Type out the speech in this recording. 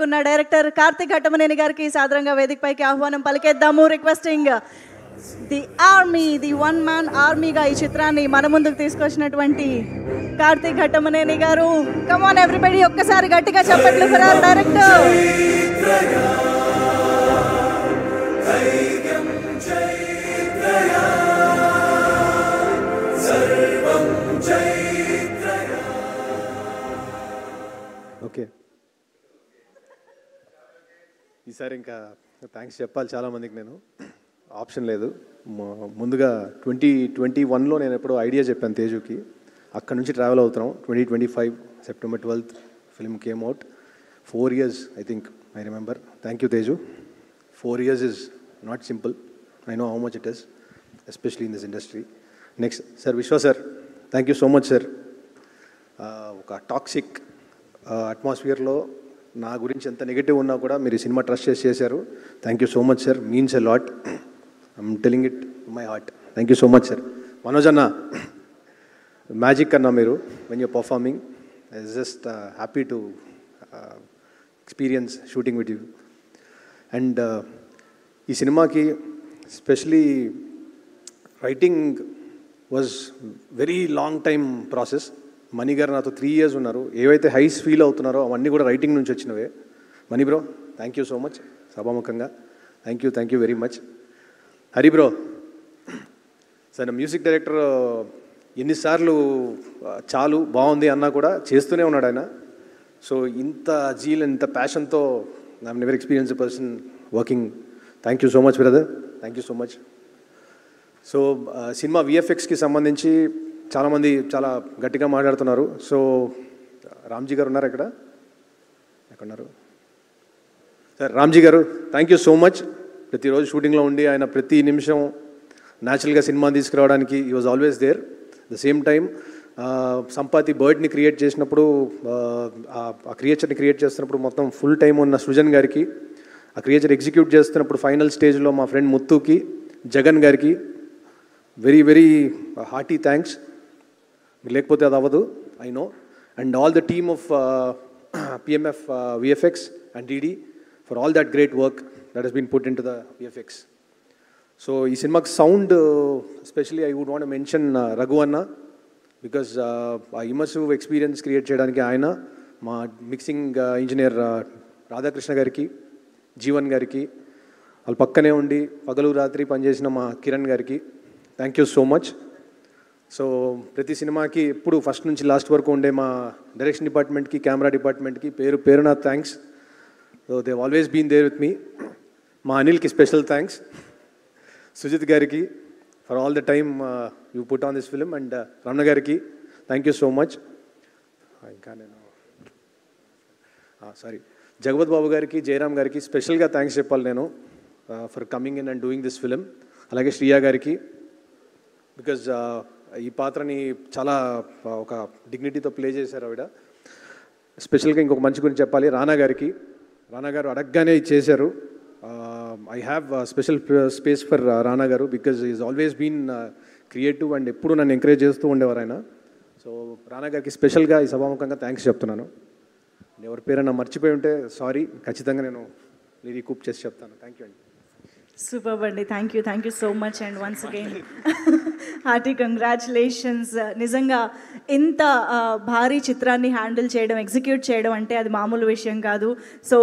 అందుకున్న డైరెక్టర్ కార్తిక్ ఘట్టమనేని గారికి సాదరంగా వేదికపైకి ఆహ్వానం పలికేద్దాము. Requesting the army, the one man ఆర్మీగా ఈ చిత్రాన్ని మన ముందుకు తీసుకొచ్చినటువంటి కార్తిక్ ఘట్టమనేని గారు. కమ్ ఆన్ ఎవ్రీబడి, ఒక్కసారి గట్టిగా చప్పట్లు ఫర్ అవర్ డైరెక్టర్. ఓకే, ఈసారి ఇంకా థ్యాంక్స్ చెప్పాలి చాలామందికి. నేను ఆప్షన్ లేదు. ముందుగా 2021లో నేను ఎప్పుడో ఐడియా చెప్పాను తేజుకి. అక్కడ నుంచి ట్రావెల్ అవుతున్నాం. 2025 September 12th film came out. 4 years I think, I remember. Thank you Teju. 4 years is not simple. I know how much it is, especially in this industry. Next sir, Vishwa sir, thank you so much sir. ఒక toxic అట్మాస్ఫియర్లో నా గురించి ఎంత negative ఉన్నా కూడా మీరు cinema trust చేశారు. Thank you so much sir. Means a lot. I'm telling it my heart. Thank you so much sir. Manoj అన్న, మ్యాజిక్ అన్న మీరు when you're performing. I just happy to experience shooting with you. And ఈ సినిమాకి specially writing was very long time process. మణి గారు నాతో 3 years ఉన్నారు. ఏవైతే highs feel అవుతున్నారో అవన్నీ కూడా రైటింగ్ నుంచి వచ్చినవే. Mani bro, thank you so much. సభాముఖంగా thank you very much. Hari bro sir, music director ఎన్నిసార్లు చాలు బాగుంది అన్నా కూడా చేస్తూనే ఉన్నాడు ఆయన. సో ఇంత జీల్, ఇంత ప్యాషన్తో I never experience person working. Thank you so much brother. Thank you so much. So cinema విఎఫ్ఎక్స్కి సంబంధించి చాలామంది చాలా గట్టిగా మాట్లాడుతున్నారు. సో రామ్జీ గారు ఉన్నారు ఎక్కడున్నారు సార్? రామ్జీ గారు, థ్యాంక్ యూ సో మచ్. ప్రతిరోజు షూటింగ్లో ఉండి ఆయన ప్రతి నిమిషం న్యాచురల్గా సినిమా తీసుకురావడానికి ఈ was always there. The same time Sampati బర్డ్ని క్రియేట్ చేసినప్పుడు, ఆ క్రియేచర్ని క్రియేట్ చేస్తున్నప్పుడు మొత్తం ఫుల్ టైం ఉన్న సృజన్ గారికి, ఆ క్రియేచర్ ఎగ్జిక్యూట్ చేస్తున్నప్పుడు ఫైనల్ స్టేజ్లో మా ఫ్రెండ్ ముత్తుకి, జగన్ గారికి వెరీ వెరీ హార్టీ థ్యాంక్స్. లేకపోతే అది అవ్వదు, I know. And all the team of PMF VFX and DD for all that great work that has been put into the VFX. So ఈ సినిమాకి sound especially I would want mention Raghu అన్న, because ఆ immersive experience create చేయడానికి ఆయన, మా mixing engineer Radhakrishna గారికి, జీవన్ గారికి, వాళ్ళ పక్కనే ఉండి పగలు రాత్రి పనిచేసిన మా కిరణ్ గారికి thank you so much. So ప్రతి సినిమాకి ఎప్పుడు ఫస్ట్ నుంచి లాస్ట్ వరకు ఉండే మా డైరెక్షన్ డిపార్ట్మెంట్కి, కెమెరా డిపార్ట్మెంట్కి పేరున thanks. So they always been there with me. మా అనిల్కి స్పెషల్ థ్యాంక్స్. సుజిత్ గారికి for all the time you put on this film. And Ramana గారికి థ్యాంక్ యూ సో మచ్. ఇంకా నేను సారీ, జగపత్ బాబు గారికి, జయరామ్ గారికి స్పెషల్గా థ్యాంక్స్ చెప్పాలి నేను for coming in and doing this film. అలాగే శ్రియా గారికి, బికాజ్ ఈ పాత్రని చాలా ఒక డిగ్నిటీతో ప్లే చేశారు ఆవిడ. స్పెషల్గా ఇంకొక మంచి గురించి చెప్పాలి, రానా గారికి. రానా గారు అడగగానే చేశారు. I have special space for Rana garu, because is always been creative and ఎప్పుడు నన్ను ఎంకరేజ్ చేస్తూ ఉండేవారు ఆయన. సో రానా గారికి స్పెషల్గా ఈ సభాముఖంగా థ్యాంక్స్ చెప్తున్నాను. ఎవరి పేరైనా మర్చిపోయి ఉంటే సారీ, ఖచ్చితంగా నేను రీకూప్ చేసి చెప్తాను. థ్యాంక్ యూ అండి. సూపర్ అండి. Thank you so much. And once again hearty congratulations. నిజంగా ఇంత భారీ చిత్రాన్ని హ్యాండిల్ చేయడం, ఎగ్జిక్యూట్ చేయడం అంటే అది మామూలు విషయం కాదు. సో